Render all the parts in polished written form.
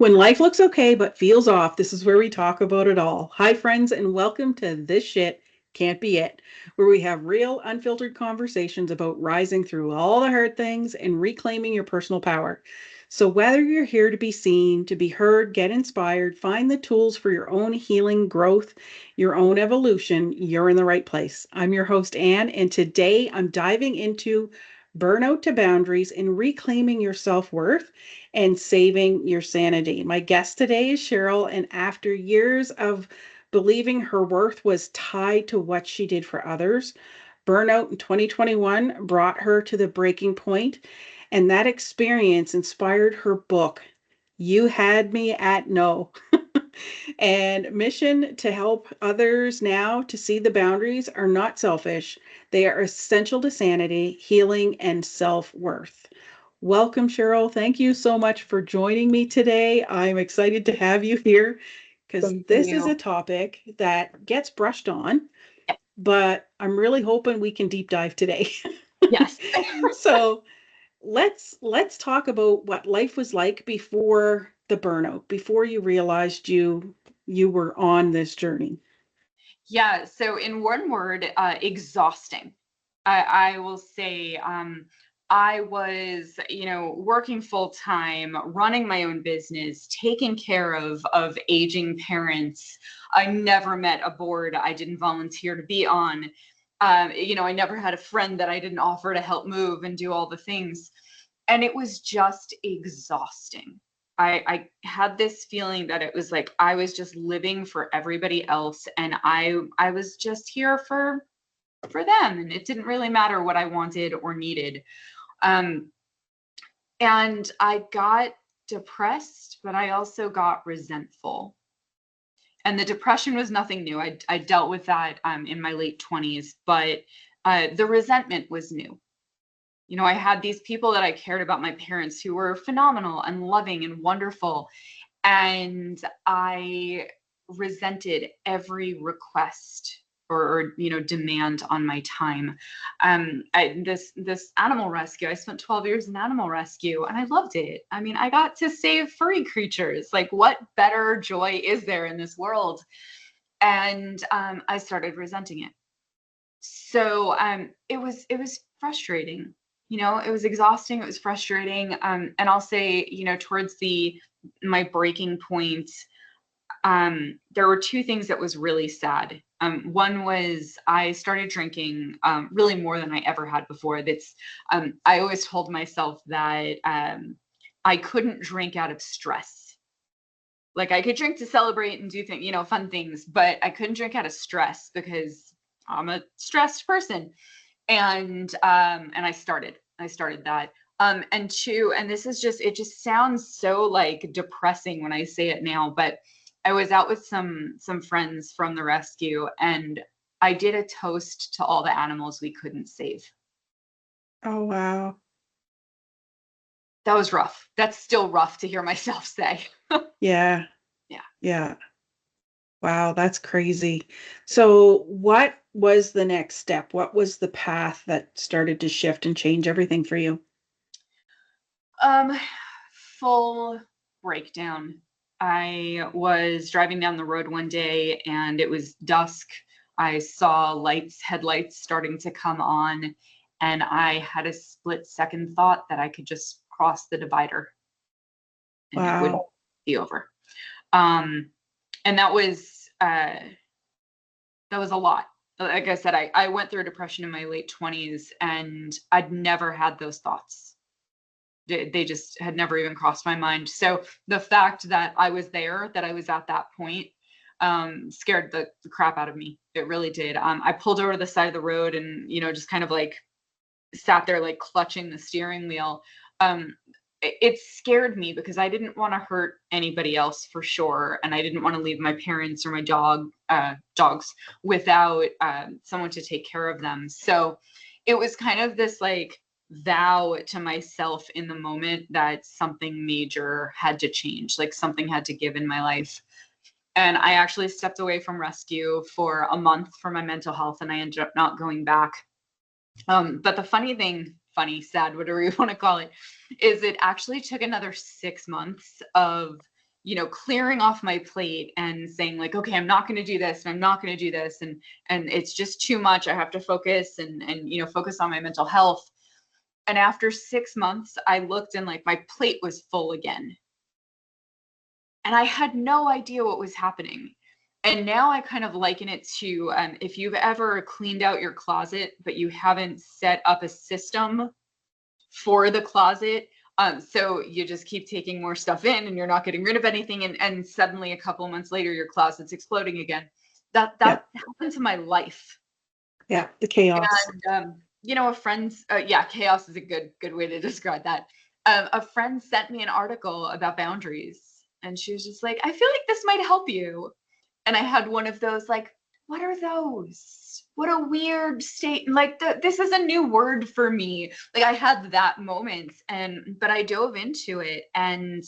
When life looks okay but feels off, this is where we talk about it all. Hi, friends, and welcome to This Shit Can't Be It, where we have real, unfiltered conversations about rising through all the hard things and reclaiming your personal power. So, whether you're here to be seen, to be heard, get inspired, find the tools for your own healing, growth, your own evolution, you're in the right place. I'm your host, Anne, and today I'm diving into burnout to boundaries and reclaiming your self worth and saving your sanity. My guest today is Sheryl, and after years of believing her worth was tied to what she did for others, burnout in 2021 brought her to the breaking point, and that experience inspired her book, You Had Me at No. And mission to help others now to see the boundaries are not selfish. They are essential to sanity, healing, and self-worth. Welcome, Sheryl. Thank you so much for joining me today. I'm excited to have you here because Thank this is a you. topic that gets brushed on, but I'm really hoping we can deep dive today. Yes. So let's talk about what life was like before the burnout, before you realized you were on this journey. Yeah. So in one word, exhausting. I will say, I was, working full time, running my own business, taking care of aging parents. I never met a board I didn't volunteer to be on. I never had a friend that I didn't offer to help move and do all the things. And it was just exhausting. I had this feeling that it was like I was just living for everybody else, and I was just here for them, and it didn't really matter what I wanted or needed. Um, and I got depressed, but I also got resentful. And the depression was nothing new. I dealt with that in my late 20s, but the resentment was new. I had these people that I cared about, my parents, who were phenomenal and loving and wonderful. And I resented every request or demand on my time. This animal rescue, I spent 12 years in animal rescue and I loved it. I mean, I got to save furry creatures. Like, what better joy is there in this world? And I started resenting it. So it was frustrating. It was exhausting, it was frustrating. And I'll say, towards the my breaking point, there were two things that was really sad. One was I started drinking really more than I ever had before. I always told myself that I couldn't drink out of stress. Like, I could drink to celebrate and do things, fun things, but I couldn't drink out of stress because I'm a stressed person. And I started that. And two, and this is just, it just sounds so like depressing when I say it now, but I was out with some friends from the rescue, and I did a toast to all the animals we couldn't save. Oh, wow. That was rough. That's still rough to hear myself say. Yeah. Yeah. Yeah. Wow, that's crazy. So, what was the next step? What was the path that started to shift and change everything for you? Um, Full breakdown. I was driving down the road one day and it was dusk. I saw headlights starting to come on, and I had a split second thought that I could just cross the divider and it would Wow. be over. Um, and that was a lot. Like I said, I went through a depression in my late 20s, and I'd never had those thoughts. They just had never even crossed my mind. So the fact that I was there, that I was at that point, scared the crap out of me. It really did. I pulled over to the side of the road and, just kind of like sat there, like clutching the steering wheel. It scared me because I didn't want to hurt anybody else, for sure. And I didn't want to leave my parents or my dogs without someone to take care of them. So it was kind of this like vow to myself in the moment that something major had to change, like something had to give in my life. And I actually stepped away from rescue for a month for my mental health, and I ended up not going back. But the sad, whatever you want to call it, is it actually took another 6 months of clearing off my plate and saying like, okay, I'm not going to do this, and I'm not going to do this, and it's just too much. I have to focus and focus on my mental health. And after 6 months, I looked and like my plate was full again. And I had no idea what was happening. And now I kind of liken it to if you've ever cleaned out your closet, but you haven't set up a system for the closet. So you just keep taking more stuff in and you're not getting rid of anything. And suddenly a couple of months later, your closet's exploding again. That Yeah. happened to my life. Yeah. The chaos. And, a friend's, chaos is a good way to describe that. A friend sent me an article about boundaries and she was just like, I feel like this might help you. And I had one of those, like, what are those? What a weird state. Like, this is a new word for me. Like, I had that moment, but I dove into it and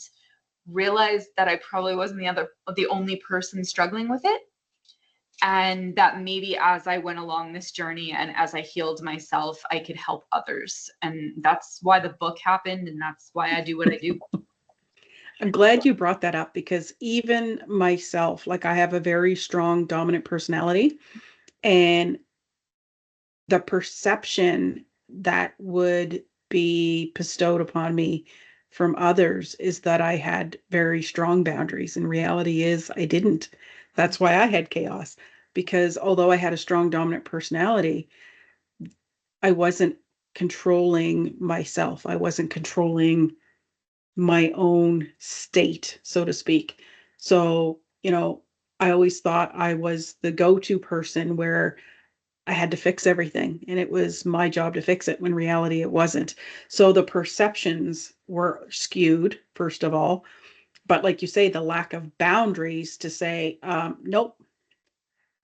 realized that I probably wasn't the only person struggling with it. And that maybe as I went along this journey and as I healed myself, I could help others. And that's why the book happened. And that's why I do what I do. I'm glad you brought that up because even myself, like I have a very strong dominant personality, and the perception that would be bestowed upon me from others is that I had very strong boundaries. And reality is I didn't. That's why I had chaos, because although I had a strong dominant personality, I wasn't controlling myself. I wasn't controlling my own state, so to speak. So, I always thought I was the go-to person where I had to fix everything and it was my job to fix it when reality it wasn't. So the perceptions were skewed, first of all. But like you say, the lack of boundaries to say, nope,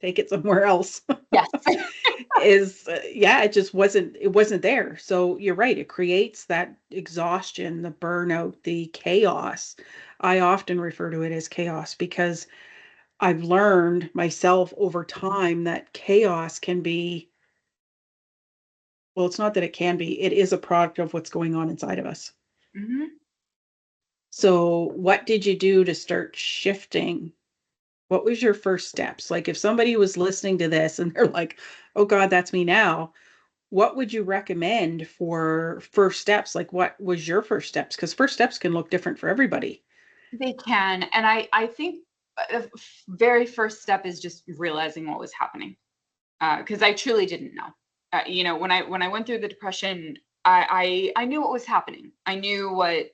take it somewhere else. Yes. Is yeah, it wasn't there. So you're right, it creates that exhaustion, the burnout, the chaos. I often refer to it as chaos because I've learned myself over time that chaos can be, well, it's not that it can be, it is a product of what's going on inside of us. Mm-hmm. So what did you do to start shifting? What was your first steps? Like if somebody was listening to this and they're like, oh God, that's me now, what would you recommend for first steps? Like what was your first steps? Because first steps can look different for everybody. They can. And I think the very first step is just realizing what was happening. Because I truly didn't know. When I went through the depression, I knew what was happening. I knew what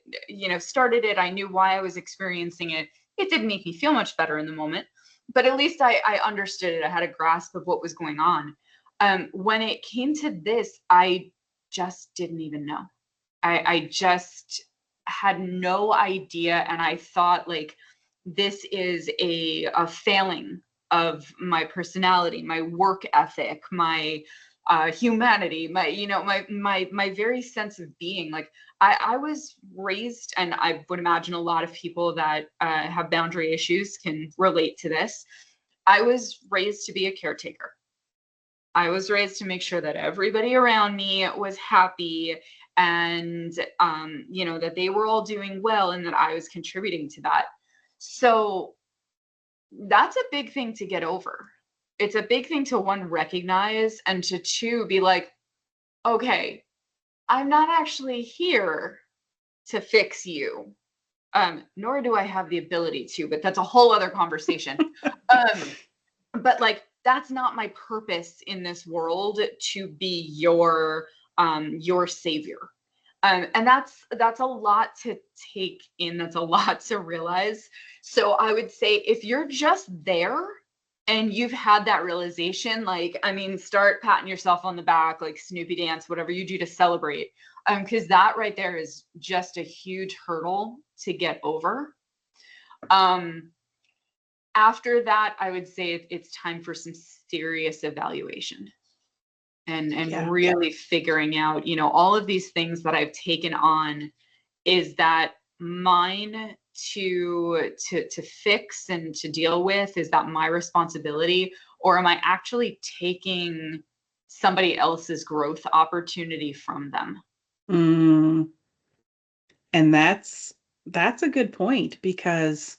started it. I knew why I was experiencing it. It didn't make me feel much better in the moment, but at least I understood it. I had a grasp of what was going on. When it came to this, I just didn't even know. I just had no idea, and I thought like this is a failing of my personality, my work ethic, my humanity, my very sense of being. Like I was raised, and I would imagine a lot of people that have boundary issues can relate to this. I was raised to be a caretaker. I was raised to make sure that everybody around me was happy and that they were all doing well and that I was contributing to that. So that's a big thing to get over. It's a big thing to one recognize and to two be like, okay, I'm not actually here to fix you. Nor do I have the ability to, but that's a whole other conversation. But like that's not my purpose in this world to be your savior. And that's a lot to take in. That's a lot to realize. So I would say if you're just there and you've had that realization, like, I mean, start patting yourself on the back, like Snoopy dance, whatever you do to celebrate. Because that right there is just a huge hurdle to get over. After that, I would say it's time for some serious evaluation and Yeah. really figuring out, all of these things that I've taken on, is that mine to fix and to deal with? Is that my responsibility, or am I actually taking somebody else's growth opportunity from them? Mm, and that's a good point because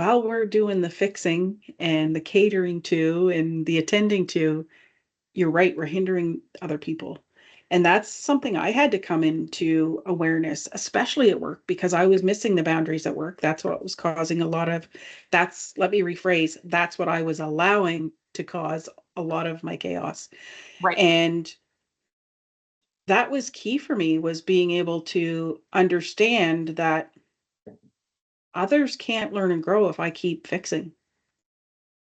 while we're doing the fixing and the catering to and the attending to, you're right, we're hindering other people. And that's something I had to come into awareness, especially at work, because I was missing the boundaries at work. That's what was causing a lot of, let me rephrase, that's what I was allowing to cause a lot of my chaos. Right. And that was key for me, was being able to understand that others can't learn and grow if I keep fixing.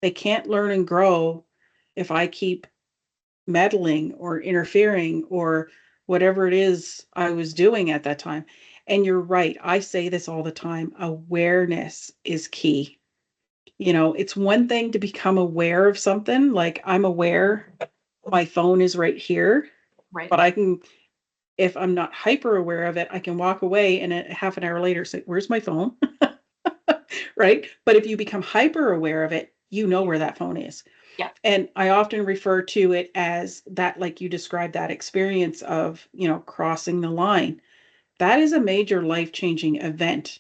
They can't learn and grow if I keep meddling or interfering or whatever it is I was doing at that time. And you're right. I say this all the time. Awareness is key. It's one thing to become aware of something, like I'm aware my phone is right here, Right. but if I'm not hyper aware of it, I can walk away and a half an hour later say, "Where's my phone?" Right? But if you become hyper aware of it, you know where that phone is. Yeah. And I often refer to it as that, like you described, that experience of, crossing the line. That is a major life-changing event.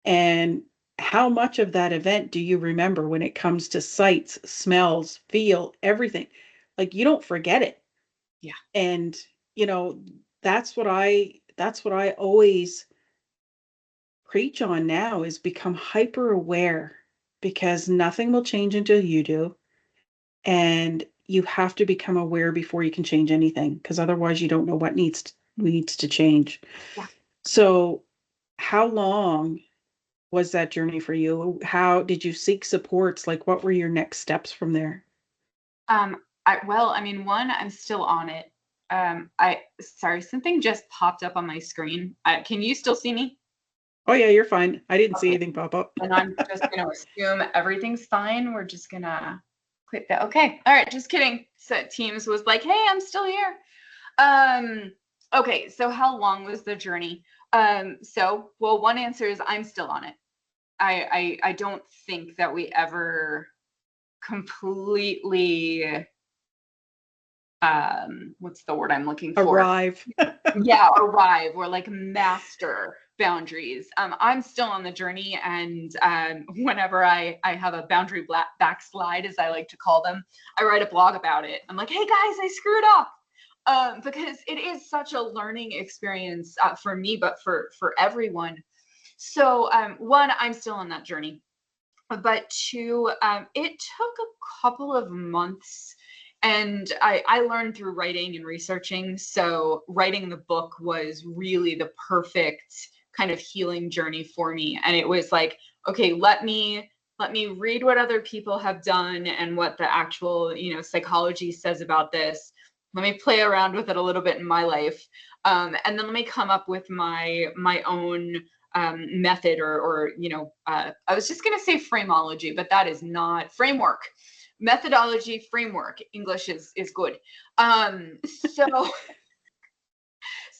And how much of that event do you remember when it comes to sights, smells, feel, everything? Like you don't forget it. Yeah. And, you know, that's what I always preach on now, is become hyper aware, because nothing will change until you do. And you have to become aware before you can change anything, because otherwise you don't know what needs to change. Yeah. So how long was that journey for you? How did you seek supports? Like, what were your next steps from there? I mean, one, I'm still on it. Sorry, something just popped up on my screen. Can you still see me? Oh yeah, you're fine. I didn't see Okay. anything pop up. And I'm just going to assume everything's fine. We're just going to click that. Okay. All right. Just kidding. So Teams was like, hey, I'm still here. Um, okay. So how long was the journey? Well, one answer is I'm still on it. I don't think that we ever completely, what's the word I'm looking for? Arrive. Yeah, arrive or like master boundaries. I'm still on the journey, and whenever I have a boundary backslide, as I like to call them, I write a blog about it. I'm like, hey guys, I screwed up. Because it is such a learning experience for me, but for everyone. So one, I'm still on that journey, but two, it took a couple of months, and I learned through writing and researching. So writing the book was really the perfect kind of healing journey for me. And it was like, okay, let me read what other people have done and what the actual, psychology says about this. Let me play around with it a little bit in my life. And then let me come up with my own method, or I was just going to say frameology, but that is not framework. Methodology, framework. English is good.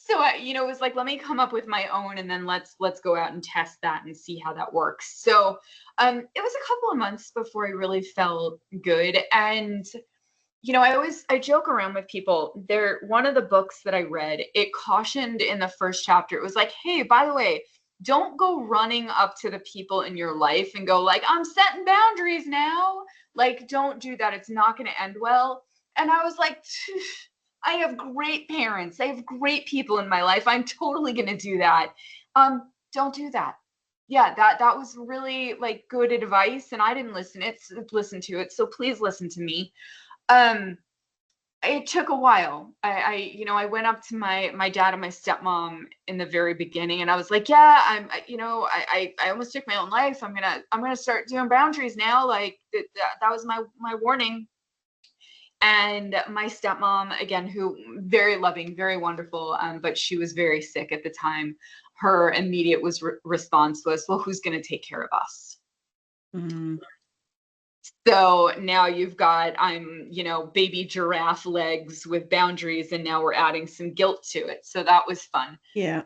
So it was like, let me come up with my own, and then let's go out and test that and see how that works. So it was a couple of months before I really felt good. And I joke around with people. One of the books that I read, it cautioned in the first chapter. It was like, hey, by the way, don't go running up to the people in your life and go like, I'm setting boundaries now. Like, don't do that. It's not going to end well. And I was like, I have great parents. I have great people in my life. I'm totally going to do that. Don't do that. Yeah, that was really like good advice, and I didn't listen to it. So please listen to me. Um, it took a while. I went up to my dad and my stepmom in the very beginning, and I was like, yeah, I almost took my own life. I'm gonna start doing boundaries now. Like that was my warning. And my stepmom, again, who very loving, very wonderful, but she was very sick at the time. Her immediate response was, well, who's gonna take care of us? Mm, So now you've got, baby giraffe legs with boundaries, and now we're adding some guilt to it. So that was fun. yeah.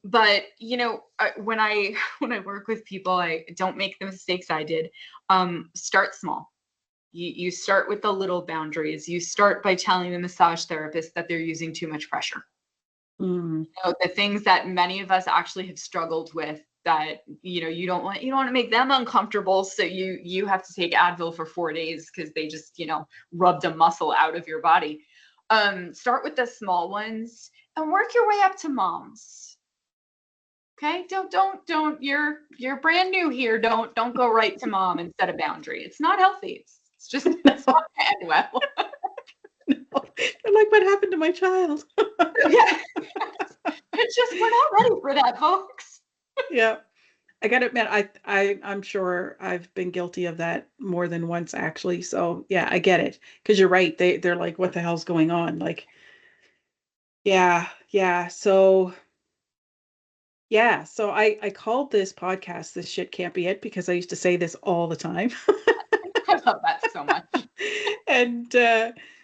But when I when I work with people, I don't make the mistakes I did. Start small. You start with the little boundaries. You start by telling the massage therapist that they're using too much pressure. Mm, The things that many of us actually have struggled with, that, you don't want to make them uncomfortable. So you have to take Advil for 4 days because they just, rubbed a muscle out of your body. Start with the small ones and work your way up to moms. Okay. Don't, you're brand new here. Don't go right to mom and set a boundary. It's not healthy. It's just, it's not gonna end well. No. They're like, what happened to my child? Yeah. It's just, we're not ready for that, folks. Yeah. I gotta admit, I'm sure I've been guilty of that more than once, actually. So yeah, I get it. Because you're right. They're like, what the hell's going on? Like, yeah, yeah. So yeah. So I called this podcast "This Shit Can't Be It" because I used to say this all the time. I love that so much. And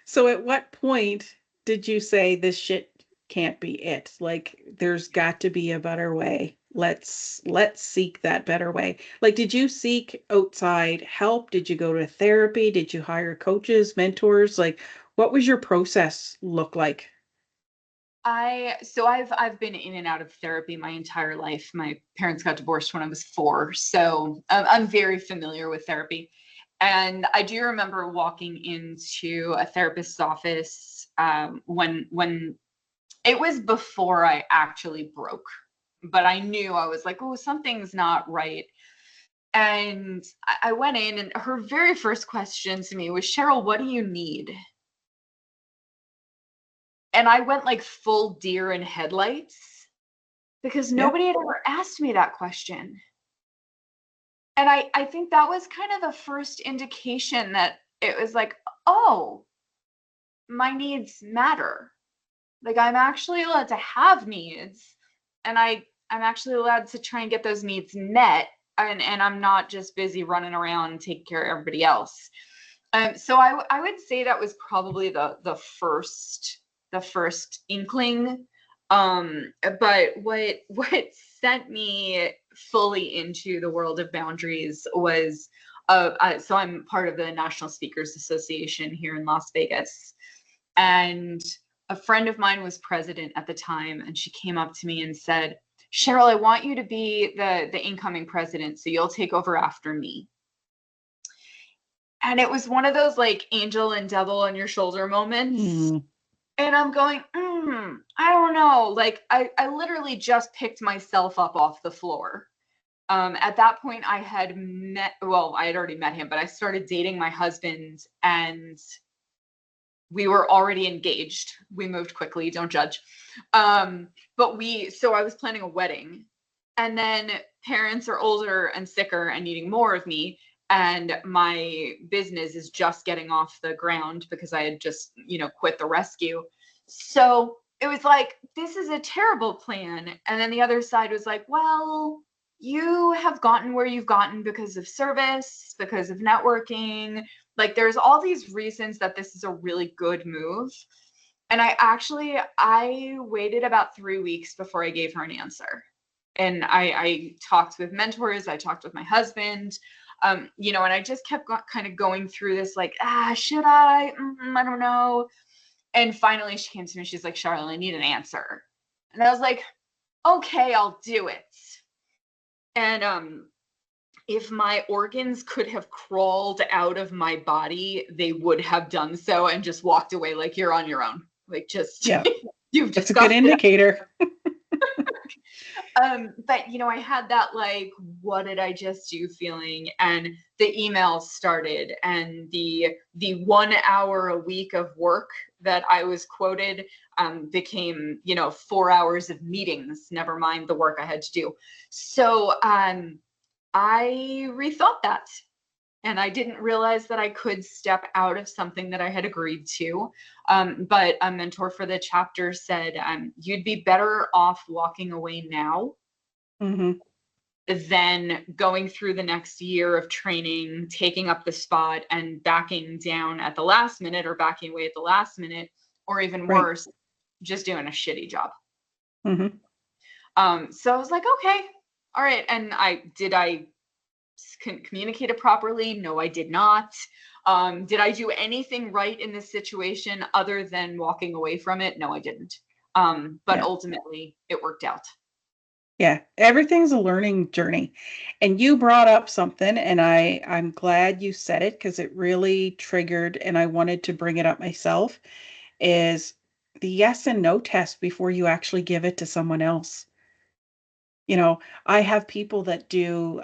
so at what point did you say this shit can't be it? Like there's got to be a better way. Let's seek that better way. Like did you seek outside help? Did you go to therapy? Did you hire coaches, mentors? Like what was your process look like? I've been in and out of therapy my entire life. My parents got divorced when I was 4, so I'm very familiar with therapy. And I do remember walking into a therapist's office when it was before I actually broke, but I knew, I was like, oh, something's not right. And I went in, and her very first question to me was, Sheryl, what do you need? And I went like full deer in headlights because Yeah. nobody had ever asked me that question. And I think that was kind of the first indication that it was like, oh, my needs matter. Like I'm actually allowed to have needs, and I'm actually allowed to try and get those needs met, and I'm not just busy running around and taking care of everybody else. So I would say that was probably the first inkling. But what sent me fully into the world of boundaries was so I'm part of the National Speakers Association here in Las Vegas, and a friend of mine was president at the time, and she came up to me and said, Sheryl, I want you to be the incoming president, so you'll take over after me. And it was one of those like angel and devil on your shoulder moments. Mm. And I'm going, I don't know. Like I literally just picked myself up off the floor. At that point I had already met him, but I started dating my husband, and we were already engaged. We moved quickly, don't judge. So I was planning a wedding, and then parents are older and sicker and needing more of me. And my business is just getting off the ground because I had just, quit the rescue. So it was like, this is a terrible plan. And then the other side was like, well, you have gotten where you've gotten because of service, because of networking. Like there's all these reasons that this is a really good move. And I waited about 3 weeks before I gave her an answer. And I talked with mentors, I talked with my husband, and I just kept kind of going through this, like, should I? I don't know. And finally she came to me, she's like, Charlotte, I need an answer. And I was like, okay, I'll do it. And if my organs could have crawled out of my body, they would have done so and just walked away like, you're on your own. Like, just, Yeah. you've That's a good discussed it. indicator. But I had that like, what did I just do feeling, and the emails started, and the 1 hour a week of work that I was quoted became 4 hours of meetings, never mind the work I had to do. So I rethought that. And I didn't realize that I could step out of something that I had agreed to. But a mentor for the chapter said, you'd be better off walking away now Mm-hmm. than going through the next year of training, taking up the spot, and backing down at the last minute, or backing away at the last minute, or even Right. worse, just doing a shitty job. Mm-hmm. So I was like, okay, all right. And I communicate it properly? No, I did not. Did I do anything right in this situation other than walking away from it? No, I didn't. But Yeah. ultimately it worked out. Yeah, everything's a learning journey. And you brought up something, and I'm glad you said it because it really triggered, and I wanted to bring it up myself, is the yes and no test before you actually give it to someone else. You know, I have people that do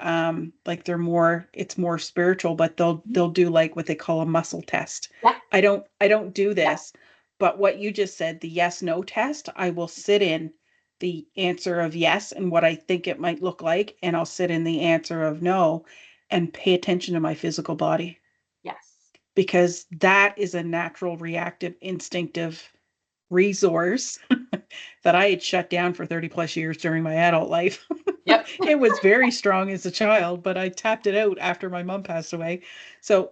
like it's more spiritual, but they'll do like what they call a muscle test. Yeah, I don't do yeah, this, but what you just said, the yes no test, I will sit in the answer of yes and what I think it might look like, and I'll sit in the answer of no and pay attention to my physical body yes. because that is a natural reactive instinctive resource that I had shut down for 30 plus years during my adult life. Yep. It was very strong as a child, but I tapped it out after my mom passed away. So,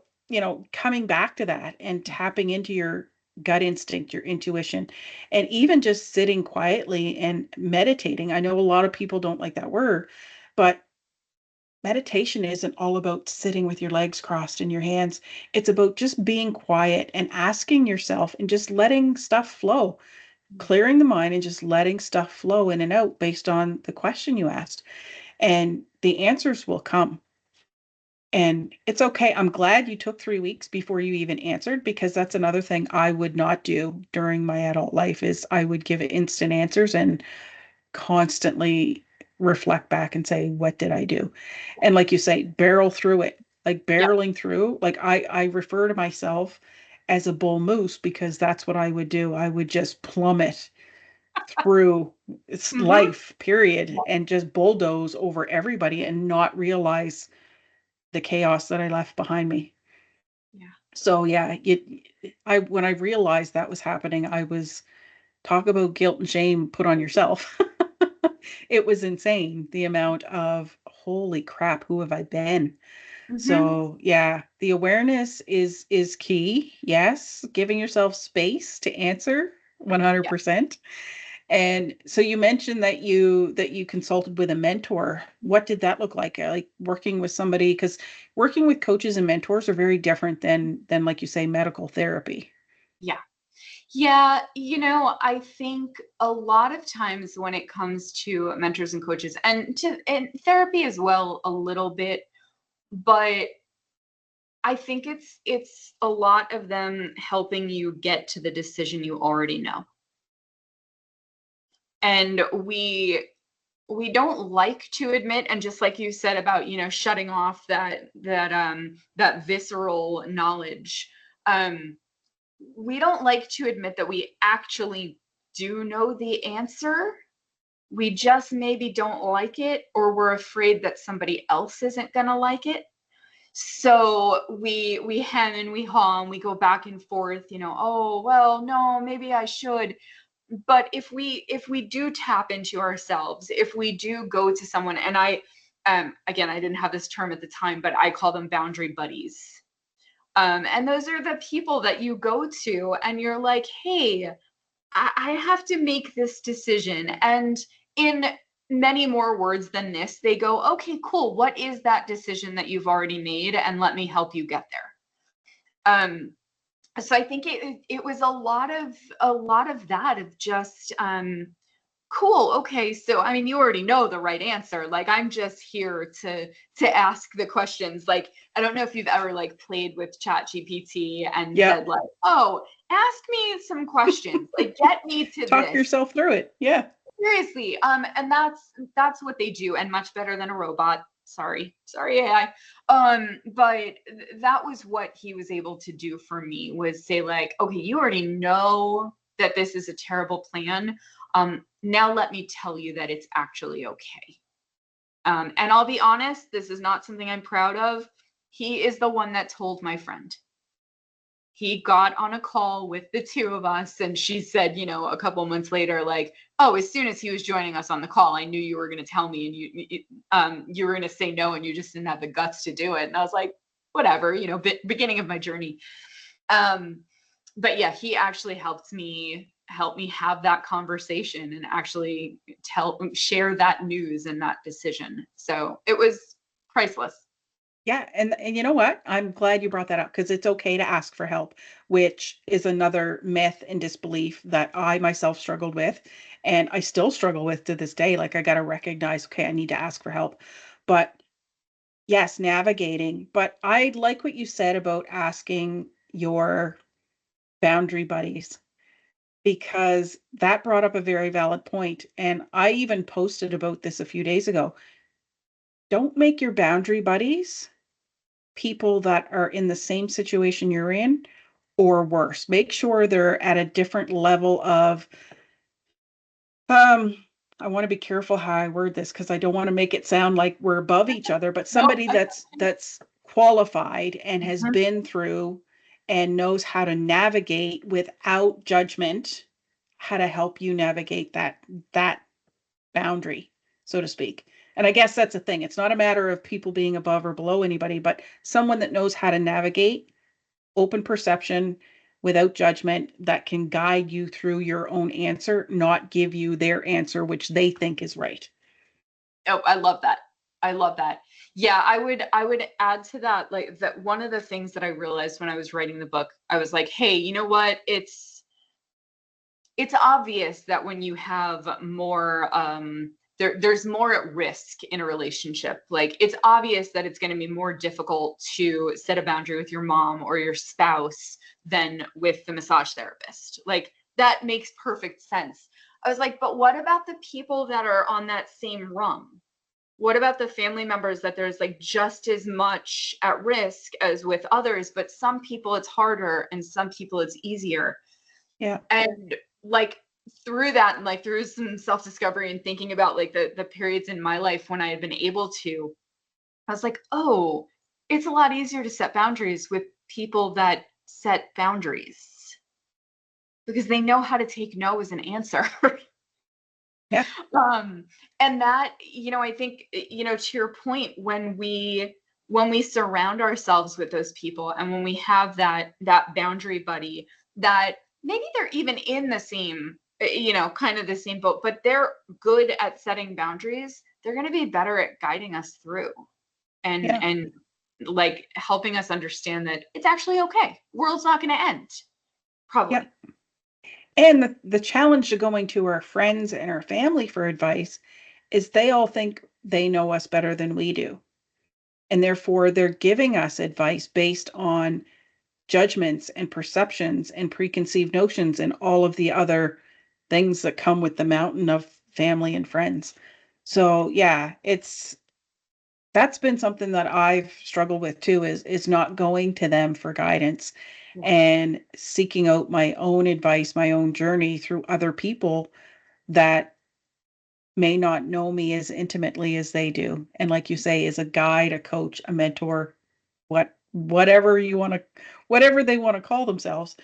coming back to that and tapping into your gut instinct, your intuition, and even just sitting quietly and meditating. I know a lot of people don't like that word, but meditation isn't all about sitting with your legs crossed and your hands. It's about just being quiet and asking yourself and just letting stuff flow, clearing the mind and just letting stuff flow in and out based on the question you asked. And the answers will come. And it's okay. I'm glad you took 3 weeks before you even answered because that's another thing I would not do during my adult life is I would give instant answers and constantly reflect back and say, what did I do? And like you say, barrel through it, like Yep. barreling through. Like I refer to myself as a bull moose because that's what I would do. I would just plummet through its Mm-hmm. life, period, and just bulldoze over everybody and not realize the chaos that I left behind me. Yeah. So yeah, I when I realized that was happening, I was talk about guilt and shame put on yourself. It was insane the amount of holy crap, who have I been? Mm-hmm. So yeah, the awareness is key. Yes, giving yourself space to answer Yeah. 100%. And so you mentioned that you consulted with a mentor. What did that look like? Like working with somebody, because working with coaches and mentors are very different than like you say, medical therapy. Yeah. Yeah, I think a lot of times when it comes to mentors and coaches and therapy as well a little bit, but I think it's a lot of them helping you get to the decision you already know. And we don't like to admit, and just like you said about, shutting off that visceral knowledge, um we don't like to admit that we actually do know the answer. We just maybe don't like it, or we're afraid that somebody else isn't going to like it. So we hem and we haw and we go back and forth, oh, well, no, maybe I should. But if we do tap into ourselves, if we do go to someone, and again, I didn't have this term at the time, but I call them boundary buddies. And those are the people that you go to and you're like, hey, I have to make this decision. And in many more words than this, they go, okay, cool. What is that decision that you've already made? And let me help you get there. So I think it was a lot of that, of just cool. Okay. So, I mean, you already know the right answer. Like, I'm just here to ask the questions. Like, I don't know if you've ever like played with Chat GPT and Yep. said like, "Oh, ask me some questions. Like, get me to Talk this." yourself through it. Yeah. Seriously. And that's what they do, and much better than a robot. Sorry, AI. But that was what he was able to do for me, was say like, okay, you already know that this is a terrible plan. Now let me tell you that it's actually okay. And I'll be honest, this is not something I'm proud of. He is the one that told my friend. He got on a call with the two of us, and she said, a couple months later, like, oh, as soon as he was joining us on the call, I knew you were going to tell me, and you were going to say no, and you just didn't have the guts to do it. And I was like, whatever, beginning of my journey. Um, but yeah, he actually helped me have that conversation and actually share that news and that decision. So it was priceless. Yeah, and you know what? I'm glad you brought that up because it's okay to ask for help, which is another myth and disbelief that I myself struggled with, and I still struggle with to this day. Like I got to recognize, okay, I need to ask for help. But yes, navigating. But I like what you said about asking your boundary buddies because that brought up a very valid point. And I even posted about this a few days ago. Don't make your boundary buddies people that are in the same situation you're in or worse. Make sure they're at a different level of um I want to be careful how I word this because I don't want to make it sound like we're above each other, but No, somebody that's qualified and has Mhm. been through and knows how to navigate without judgment, how to help you navigate that boundary, so to speak. And I guess that's the thing. It's not a matter of people being above or below anybody, but someone that knows how to navigate open perception without judgment that can guide you through your own answer, not give you their answer, which they think is right. Oh, I love that. I love that. Yeah, I would add to that, like, that one of the things that I realized when I was writing the book, I was like, hey, you know what? It's obvious that when you have more there's more at risk in a relationship. Like, it's obvious that it's going to be more difficult to set a boundary with your mom or your spouse than with the massage therapist. Like, that makes perfect sense. I was like, but what about the people that are on that same rung? What about the family members that there's like just as much at risk as with others, but some people it's harder and some people it's easier? Yeah. And like, through that, and like through some self-discovery and thinking about like the periods in my life when I had been able to, I was like, oh, it's a lot easier to set boundaries with people that set boundaries because they know how to take no as an answer. Yeah. um and that, I think, to your point, when we surround ourselves with those people, and when we have that boundary buddy, that maybe they're even in the same, kind of the same boat, but they're good at setting boundaries, they're going to be better at guiding us through, and Yeah. like helping us understand that it's actually okay, world's not going to end, Yeah. probably. And the challenge to going to our friends and our family for advice is they all think they know us better than we do. And therefore, they're giving us advice based on judgments and perceptions and preconceived notions and all of the other things that come with the mountain of family and friends. So, yeah, that's been something that I've struggled with too is not going to them for guidance Yeah. and seeking out my own advice, my own journey through other people that may not know me as intimately as they do. And like you say, is a guide, a coach, a mentor, whatever you want to whatever they want to call themselves.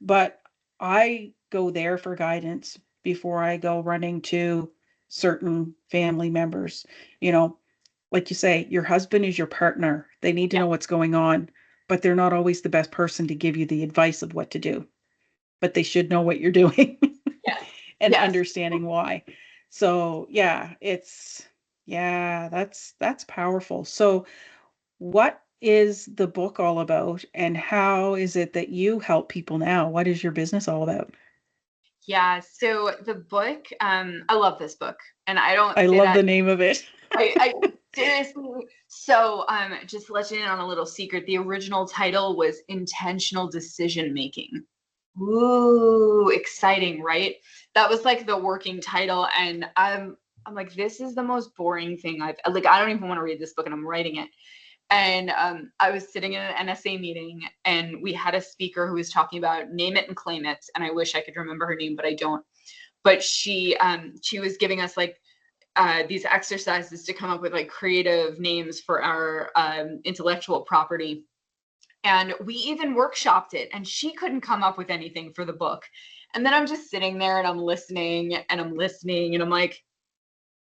But I go there for guidance before I go running to certain family members. You know, like you say, your husband is your partner. They need to Yeah. know what's going on, but they're not always the best person to give you the advice of what to do. But they should know what you're doing Yes. and Yes. understanding why. So, yeah, yeah, that's powerful. So, what is the book all about and how is it that you help people now? What is your business all about? Yeah, so the book, I love this book, and I don't I say love that. the name of it. I seriously. So, just to let you in on a little secret, the original title was Intentional Decision Making. Ooh, exciting, right? That was like the working title, and I'm like, this is the most boring thing I've like. I don't even want to read this book, and I'm writing it. And I was sitting in an NSA meeting, and we had a speaker who was talking about name it and claim it. And I wish I could remember her name, but I don't. But she was giving us like these exercises to come up with like creative names for our intellectual property. And we even workshopped it, and she couldn't come up with anything for the book. And then I'm just sitting there and I'm listening and I'm listening and I'm like,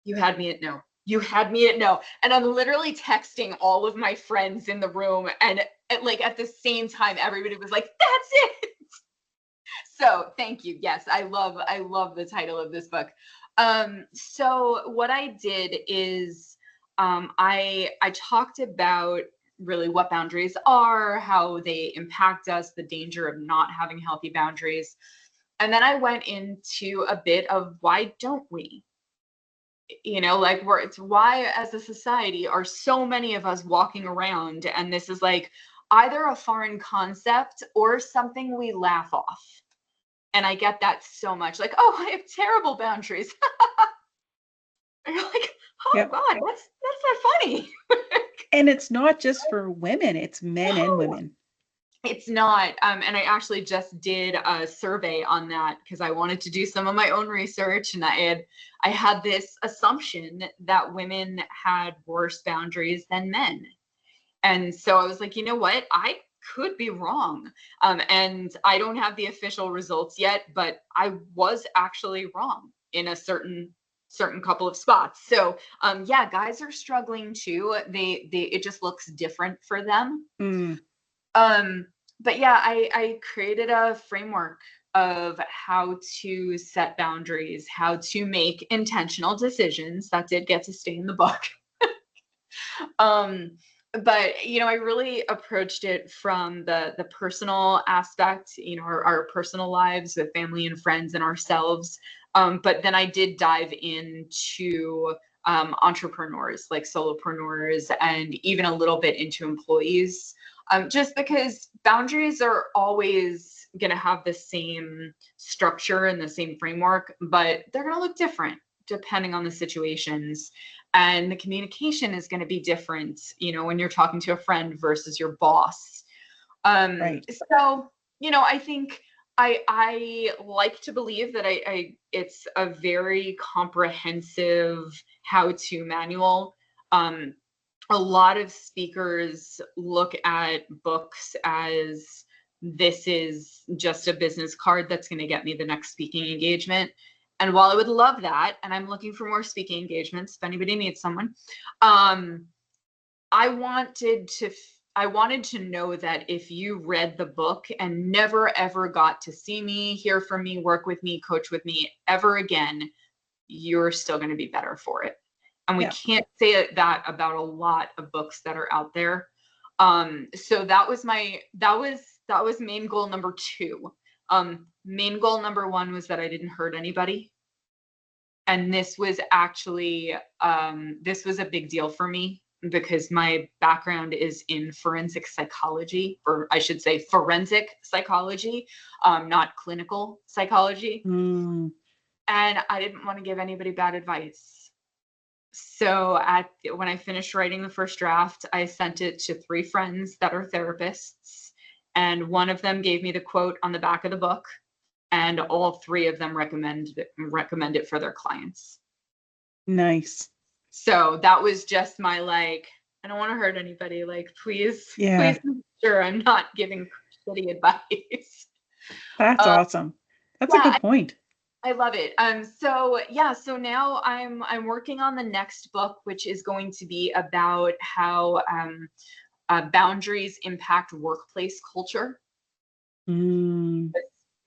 you had me at no. You had me at no. And I'm literally texting all of my friends in the room. And like at the same time, everybody was like, that's it. So thank you. Yes, I love the title of this book. So what I did is I talked about really what boundaries are, how they impact us, the danger of not having healthy boundaries. And then I went into a bit of why don't we? Like it's why as a society are so many of us walking around and this is like either a foreign concept or something we laugh off. And I get that so much. Like, oh, I have terrible boundaries. And you're like, oh Yep. God, that's not funny. And it's not just for women, it's men and No, women. it's not. And I actually just did a survey on that because I wanted to do some of my own research, and I had this assumption that women had worse boundaries than men. And so I was like, you know what? I could be wrong. And I don't have the official results yet, but I was actually wrong in a certain couple of spots. So yeah, guys are struggling too. They it just looks different for them. Mm, Um, but yeah, I created a framework of how to set boundaries, how to make intentional decisions. That did get to stay in the book. um, but I really approached it from the personal aspect, our personal lives with family and friends and ourselves. But then I did dive into entrepreneurs, like solopreneurs, and even a little bit into employees, just because boundaries are always going to have the same structure and the same framework, but they're going to look different depending on the situations. And the communication is going to be different, when you're talking to a friend versus your boss. right. So, I think I like to believe that I it's a very comprehensive how-to manual. Um, a lot of speakers look at books as this is just a business card that's going to get me the next speaking engagement. And while I would love that, and I'm looking for more speaking engagements, if anybody needs someone, um, I wanted to I wanted to know that if you read the book and never ever got to see me, hear from me, work with me, coach with me ever again, you're still going to be better for it. And we Yeah. can't say that about a lot of books that are out there. So that was main goal number 2. Main goal number 1 was that I didn't hurt anybody. And this was actually this was a big deal for me because my background is in forensic psychology, or I should say forensic psychology, not clinical psychology. Mm, And I didn't want to give anybody bad advice. So when I finished writing the first draft, I sent it to 3 friends that are therapists, and one of them gave me the quote on the back of the book, and all 3 of them recommend it for their clients. nice. So that was just my like, I don't want to hurt anybody. Like, please Yeah, make sure I'm not giving shitty advice. that's Uh, awesome. That's a yeah, good point. I love it. So yeah, so now I'm working on the next book, which is going to be about how boundaries impact workplace culture. Mm,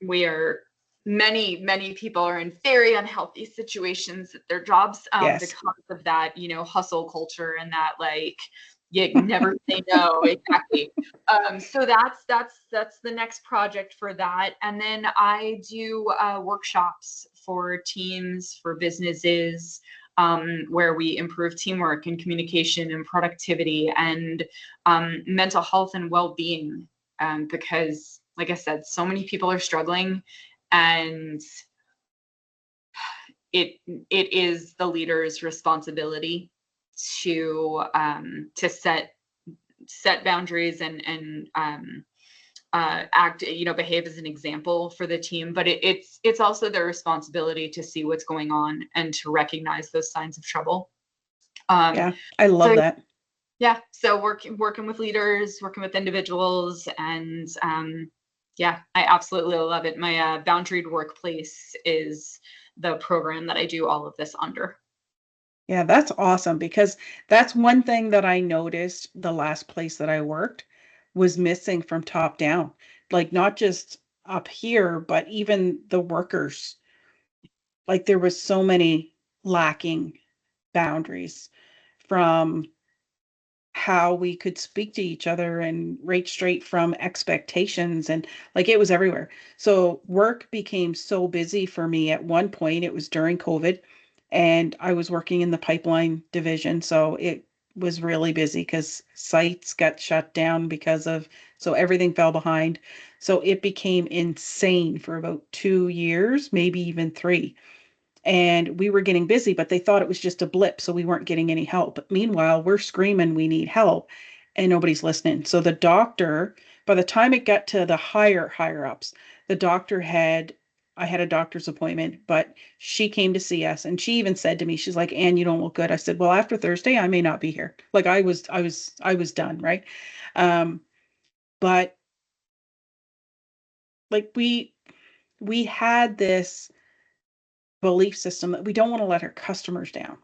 Where many people are in very unhealthy situations at their jobs yes. because of that, hustle culture and that like you never say no. Exactly. So that's the next project for that. And then I do workshops for teams, for businesses, where we improve teamwork and communication and productivity and mental health and well-being, because like I said, so many people are struggling, and it is the leader's responsibility to set boundaries and act, behave as an example for the team. But it's also their responsibility to see what's going on and to recognize those signs of trouble. Um, Yeah, I love so that. yeah, so working with leaders, working with individuals, and yeah, I absolutely love it. My boundaried workplace is the program that I do all of this under. Yeah, that's awesome because that's one thing that I noticed the last place that I worked was missing from top down. Like not just up here, but even the workers. Like there was so many lacking boundaries from how we could speak to each other and right straight from expectations, and like it was everywhere. So work became so busy for me at one point. It was during COVID, and I was working in the pipeline division, so it was really busy because sites got shut down because of, so everything fell behind. So it became insane for about 2 years, maybe even three, and we were getting busy, but they thought it was just a blip, so we weren't getting any help. But meanwhile, we're screaming we need help, and nobody's listening. So the doctor, by the time it got to the higher ups, the doctor had, I had a doctor's appointment, but she came to see us, and she even said to me, she's like, "Anne, you don't look good." I said, "Well, after Thursday, I may not be here." Like I was done, right? Um, but like we had this belief system that we don't want to let our customers down.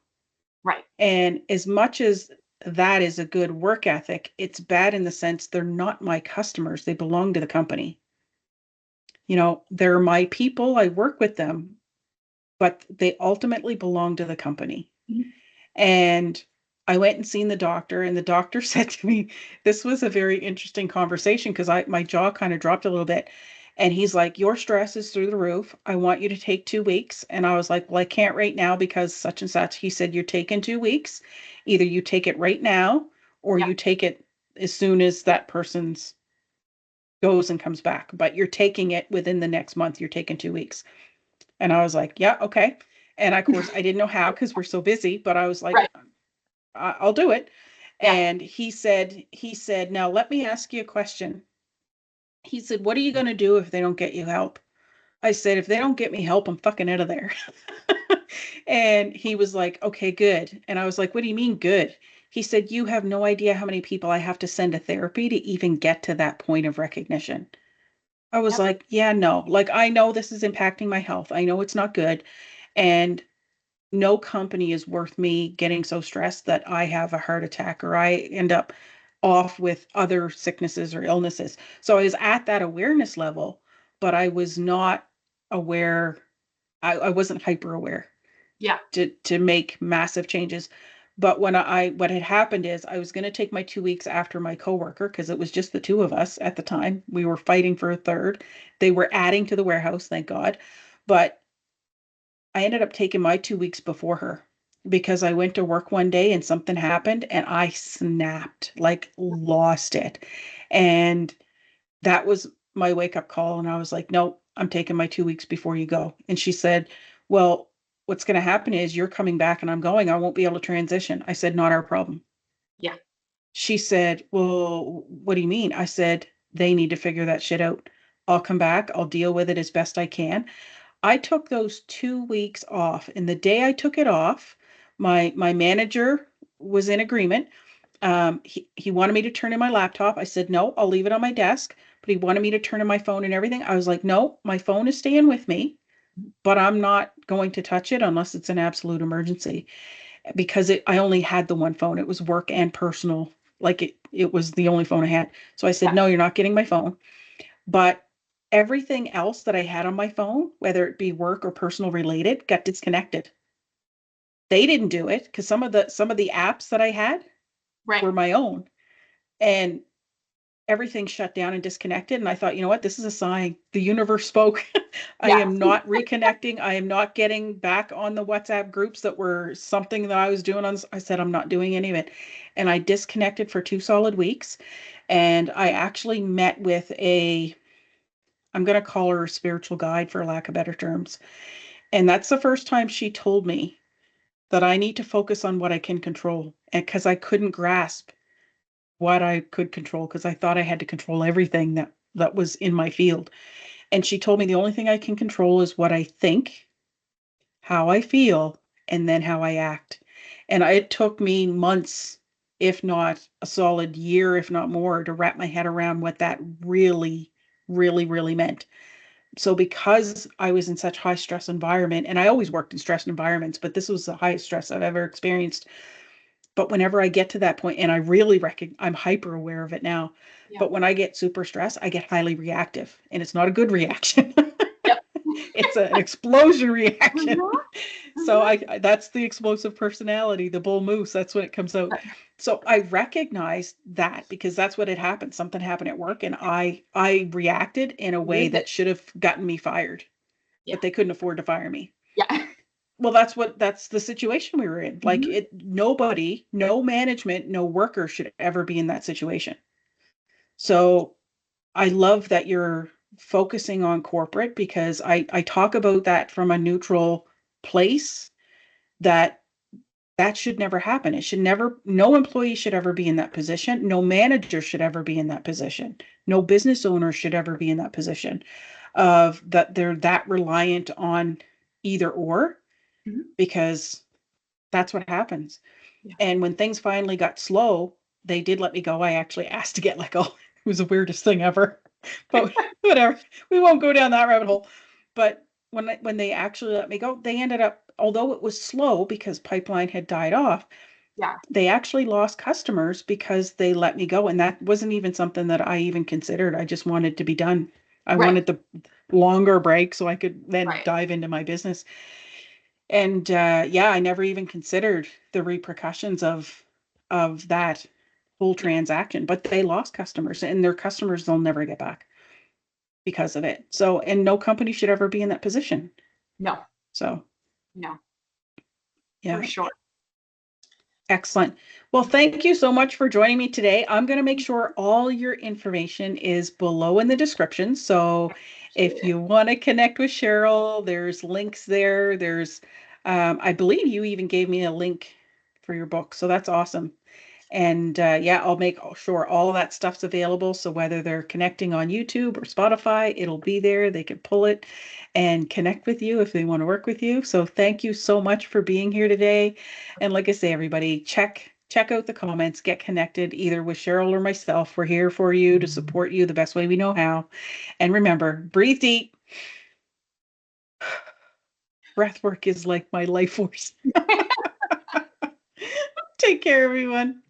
Right. And as much as that is a good work ethic, it's bad in the sense they're not my customers. They belong to the company. They're my people. I work with them, but they ultimately belong to the company. Mhm. And I went and seen the doctor, and the doctor said to me, this was a very interesting conversation because I my jaw kind of dropped a little bit. And he's like, "Your stress is through the roof. I want you to take 2 weeks." And I was like, "Well, I can't right now because such and such." He said, "You're taking 2 weeks. Either you take it right now or Yeah. you take it as soon as that person's goes and comes back. But you're taking it within the next month. You're taking 2 weeks." And I was like, "Yeah, okay." And of course, I didn't know how because we're so busy, but I was like, Right. I'll do it." Yeah. And he said, "Now let me ask you a question." He said, "What are you going to do if they don't get you help?" I said, "If they don't get me help, I'm fucking out of there." And he was like, "Okay, good." And I was like, "What do you mean good?" He said, "You have no idea how many people I have to send to therapy to even get to that point of recognition." I was Yep. like, "Yeah, no, like I know this is impacting my health. I know it's not good. And no company is worth me getting so stressed that I have a heart attack or I end up off with other sicknesses or illnesses." So I was at that awareness level, but I was not aware. I wasn't hyper aware Yeah. to make massive changes. But what had happened is I was going to take my 2 weeks after my coworker because it was just the two of us at the time. We were fighting for a third. They were adding to the warehouse, thank God. But I ended up taking my 2 weeks before her because I went to work one day and something happened and I snapped, like lost it. And that was my wake up call. And I was like, "No, I'm taking my 2 weeks before you go." And she said, "Well, what's going to happen is you're coming back and I'm going. I won't be able to transition." I said, "Not our problem." Yeah. She said, "Well, what do you mean?" I said, "They need to figure that shit out. I'll come back. I'll deal with it as best I can." I took those 2 weeks off, and the day I took it off, my manager was in agreement. He wanted me to turn in my laptop. I said, "No, I'll leave it on my desk." But he wanted me to turn in my phone and everything. I was like, "No, my phone is staying with me, but I'm not going to touch it unless it's an absolute emergency." Because I only had the one phone. It was work and personal. Like it was the only phone I had. So I said, Yeah. "No, you're not getting my phone." But everything else that I had on my phone, whether it be work or personal related, got disconnected. They didn't do it because some of the apps that I had Right. were my own, and everything shut down and disconnected. And I thought, you know what? This is a sign. The universe spoke. I Yeah. am not reconnecting. I am not getting back on the WhatsApp groups that were something that I was doing on. I said, I'm not doing any of it. And I disconnected for 2 solid weeks. And I actually met with I'm going to call her a spiritual guide for lack of better terms. And that's the first time she told me that I need to focus on what I can control. And because I couldn't grasp what I could control, because I thought I had to control everything that was in my field. And she told me the only thing I can control is what I think, how I feel, and then how I act. And it took me months, if not a solid year, if not more, to wrap my head around what that really, really, really meant. So because I was in such high stress environment, and I always worked in stress environments, but this was the highest stress I've ever experienced. But whenever I get to that point, and I really I'm hyper aware of it now, Yeah. but when I get super stressed, I get highly reactive, and it's not a good reaction. Yep. It's an explosion reaction. Mhm, So mhm. that's the explosive personality, the bull moose. That's when it comes out. So I recognized that because that's what had happened. Something happened at work, and I reacted in a way Lose it. that should have gotten me fired, Yeah. but they couldn't afford to fire me. Yeah. Well, that's the situation we were in. Like Mhm. it, nobody, no management, no worker should ever be in that situation. So I love that you're focusing on corporate because I talk about that from a neutral place that that should never happen. It should never, no employee should ever be in that position. No manager should ever be in that position. No business owner should ever be in that position of that they're that reliant on either or Mhm. because that's what happens. Yeah. And when things finally got slow, they did let me go. I actually asked to get let go. It was the weirdest thing ever. But whatever. We won't go down that rabbit hole. But when they actually let me go, they ended up, although it was slow because pipeline had died off, Yeah. they actually lost customers because they let me go. And that wasn't even something that I even considered. I just wanted to be done. I Right. wanted the longer break so I could then Right. dive into my business. And yeah, I never even considered the repercussions of that whole Yeah. transaction, but they lost customers and their customers they'll never get back because of it. So, and no company should ever be in that position. No. So, No. For yeah, sure. excellent. Well, thank you so much for joining me today. I'm going to make sure all your information is below in the description. So, if Appreciate it. you want to connect with Sheryl, there's links there. There's, I believe you even gave me a link for your book. So that's awesome. And yeah, I'll make sure all of that stuff's available. So whether they're connecting on YouTube or Spotify, it'll be there. They can pull it and connect with you if they want to work with you. So thank you so much for being here today. And like I say, everybody, check out the comments, get connected either with Sheryl or myself. We're here for you to support you the best way we know how. And remember, breathe deep. Breath work is like my life force. Take care, everyone.